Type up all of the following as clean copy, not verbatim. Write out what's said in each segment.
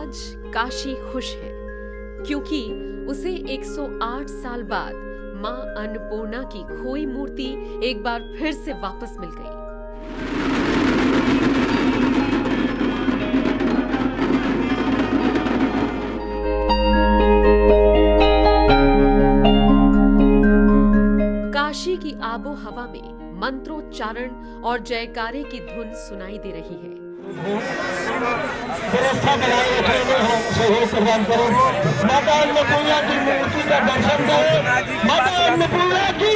आज काशी खुश है क्योंकि उसे 108 साल बाद मां अन्नपूर्णा की खोई मूर्ति एक बार फिर से वापस मिल गई। काशी की आबो हवा में मंत्रोच्चारण और जयकारे की धुन सुनाई दे रही है। व्यवस्था बनाए रखने में सहयोग प्रदान करो। माता अन्नपूर्णा की मूर्ति का दर्शन करो। माता अन्नपूर्णा की।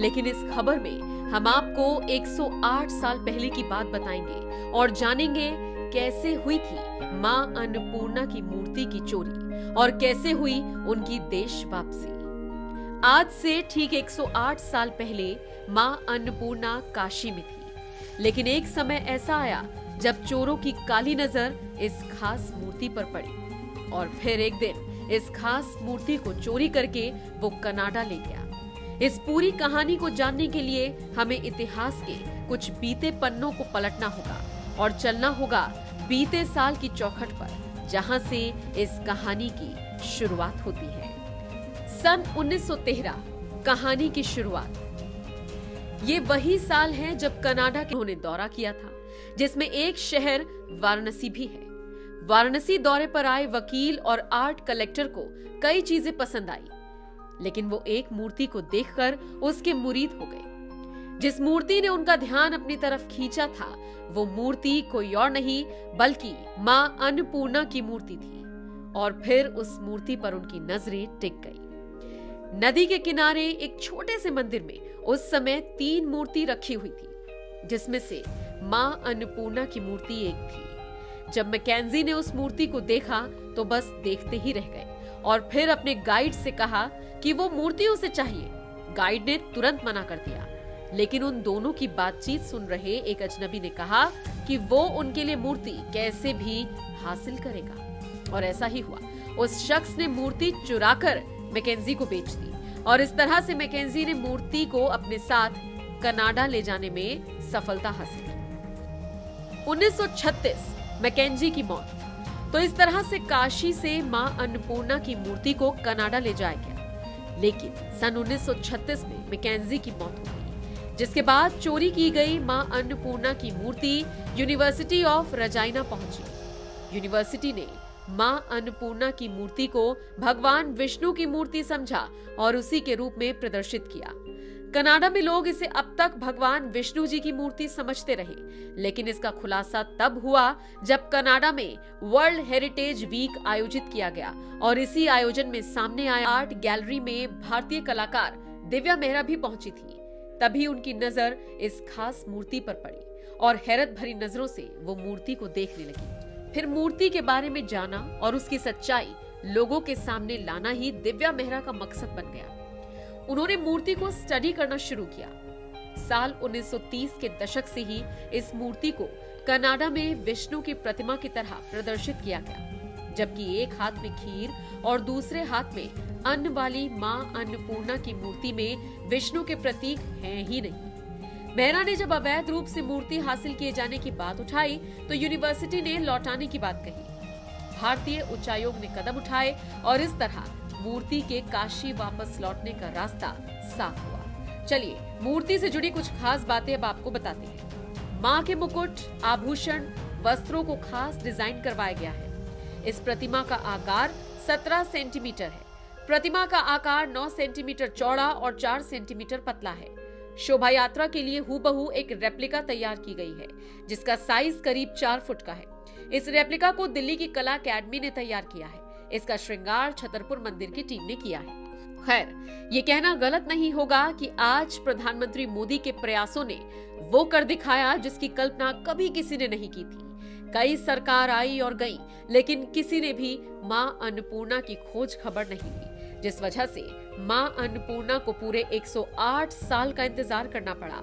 लेकिन इस खबर में हम आपको 108 साल पहले की बात बताएंगे और जानेंगे कैसे हुई थी मां अन्नपूर्णा की मूर्ति की चोरी और कैसे हुई उनकी देश वापसी। आज से ठीक 108 साल पहले मां अन्नपूर्णा काशी में थी, लेकिन एक समय ऐसा आया जब चोरों की काली नजर इस खास मूर्ति पर पड़ी और फिर एक दिन इस खास मूर्ति को चोरी करके वो कनाडा ले गया। इस पूरी कहानी को जानने के लिए हमें इतिहास के कुछ बीते पन्नों को पलटना होगा और चलना होगा बीते साल की चौखट पर, जहां से इस कहानी की शुरुआत होती है। सन 1913 कहानी की शुरुआत। ये वही साल है जब कनाडा के उन्होंने दौरा किया था, जिसमें एक शहर वाराणसी भी है। वाराणसी दौरे पर आए वकील और आर्ट कलेक्टर को कई चीजें पसंद आई, लेकिन वो एक मूर्ति को देखकर उसके मुरीद हो गए। जिस मूर्ति ने उनका ध्यान अपनी तरफ खींचा था, वो मूर्ति कोई और नहीं बल्कि मां अन्नपूर्णा की मूर्ति थी। और फिर उस मूर्ति पर उनकी नजरें टिक गई। नदी के किनारे एक छोटे से मंदिर में उस समय 3 मूर्ति रखी हुई थी, जिसमें से मां अन्नपूर्णा की मूर्ति एक थी। जब मैकेंजी ने उस मूर्ति को देखा तो बस देखते ही रह गए और फिर अपने गाइड से कहा कि वो मूर्ति उसे चाहिए। गाइड ने तुरंत मना कर दिया, लेकिन उन दोनों की बातचीत सुन रहे एक अजनबी ने कहा कि वो उनके लिए मूर्ति कैसे भी हासिल करेगा। और ऐसा ही हुआ। उस शख्स ने मूर्ति चुराकर मैकेंजी को बेच दी और इस तरह से मैकेंजी ने मूर्ति को अपने साथ कनाडा ले जाने में सफलता हासिल की। 1936 मैकेंजी की मौत। तो इस तरह से काशी से मां अन्नपूर्णा की मूर्ति को कनाडा ले जाया गया, लेकिन सन 1936 में मैकेंजी की मौत हो गई, जिसके बाद चोरी की गई मां अन्नपूर्णा की मूर्ति यूनिवर्सिटी ऑफ रजाइना पहुंची। यूनिवर्सिटी ने मां अन्नपूर्णा की मूर्ति को भगवान विष्णु की मूर्ति समझा और उसी के रूप में प्रदर्शित किया। कनाडा में लोग इसे अब तक भगवान विष्णु जी की मूर्ति समझते रहे, लेकिन इसका खुलासा तब हुआ जब कनाडा में वर्ल्ड हेरिटेज वीक आयोजित किया गया और इसी आयोजन में सामने आया आर्ट गैलरी में भारतीय कलाकार दिव्या मेहरा भी पहुंची थी। तभी उनकी नजर इस खास मूर्ति पर पड़ी और हैरत भरी नजरों से वो मूर्ति को देखने लगी। फिर मूर्ति के बारे में जाना और उसकी सच्चाई लोगों के सामने लाना ही दिव्या मेहरा का मकसद बन गया। उन्होंने मूर्ति को स्टडी करना शुरू किया। साल 1930 के दशक से ही इस मूर्ति को कनाडा में विष्णु की प्रतिमा की तरह प्रदर्शित किया गया, जबकि एक हाथ में खीर और दूसरे हाथ में अन्न वाली मां अन्नपूर्णा की मूर्ति में विष्णु के प्रतीक हैं ही नहीं। मेहरा ने जब अवैध रूप से मूर्ति हासिल किए जाने की बात उठाई तो यूनिवर्सिटी ने लौटाने की बात कही। भारतीय उच्चायोग ने कदम उठाए और इस तरह मूर्ति के काशी वापस लौटने का रास्ता साफ हुआ। चलिए मूर्ति से जुड़ी कुछ खास बातें अब आपको बताते हैं। मां के मुकुट, आभूषण, वस्त्रों को खास डिजाइन करवाया गया है। इस प्रतिमा का आकार 17 सेंटीमीटर है। प्रतिमा का आकार 9 सेंटीमीटर चौड़ा और 4 सेंटीमीटर पतला है। शोभा यात्रा के लिए हूबहू एक रेप्लिका तैयार की गई है, जिसका साइज करीब 4 फुट का है। इस रेप्लिका को दिल्ली की कला अकेडमी ने तैयार किया है। इसका श्रृंगार छतरपुर मंदिर की टीम ने किया है। खैर, ये कहना गलत नहीं होगा कि आज प्रधानमंत्री मोदी के प्रयासों ने वो कर दिखाया जिसकी कल्पना कभी किसी ने नहीं की थी। कई सरकार आई और गई, लेकिन किसी ने भी मां अन्नपूर्णा की खोज खबर नहीं ली, जिस वजह से मां अन्नपूर्णा को पूरे 108 साल का इंतजार करना पड़ा।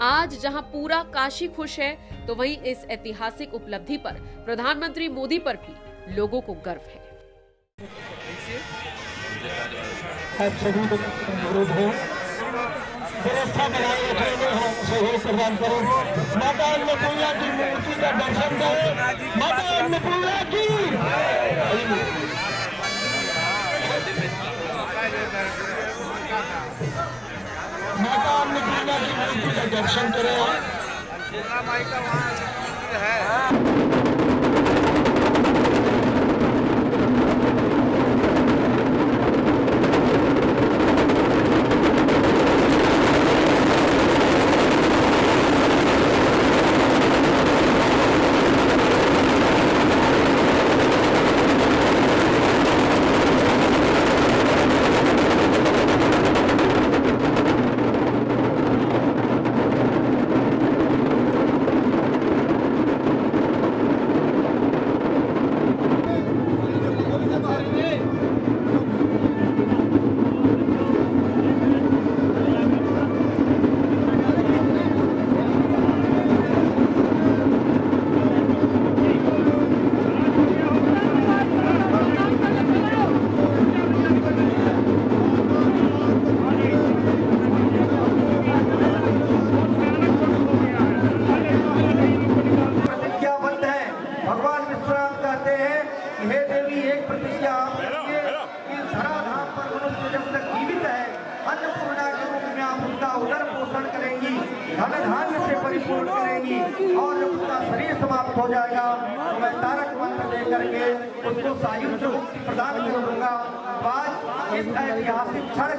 आज जहां पूरा काशी खुश है, तो वहीं इस ऐतिहासिक उपलब्धि पर प्रधानमंत्री मोदी पर भी लोगों को गर्व है। आप सभी लोग अनुरोध है, व्यवस्था बनाए रखने में सहयोग प्रदान करो। माता अन्नपूर्णा की मूर्ति का दर्शन दे। माता अन्नपूर्णा की माता अन्नपूर्णा की मूर्ति का दर्शन करें। धन धान्य से परिपूर्ण करेंगी और जब उसका शरीर समाप्त हो जाएगा तो मैं तारक मंत्र दे करके उसको सायुज्य मुक्ति प्रदान कर दूंगा। आज इस ऐतिहासिक क्षण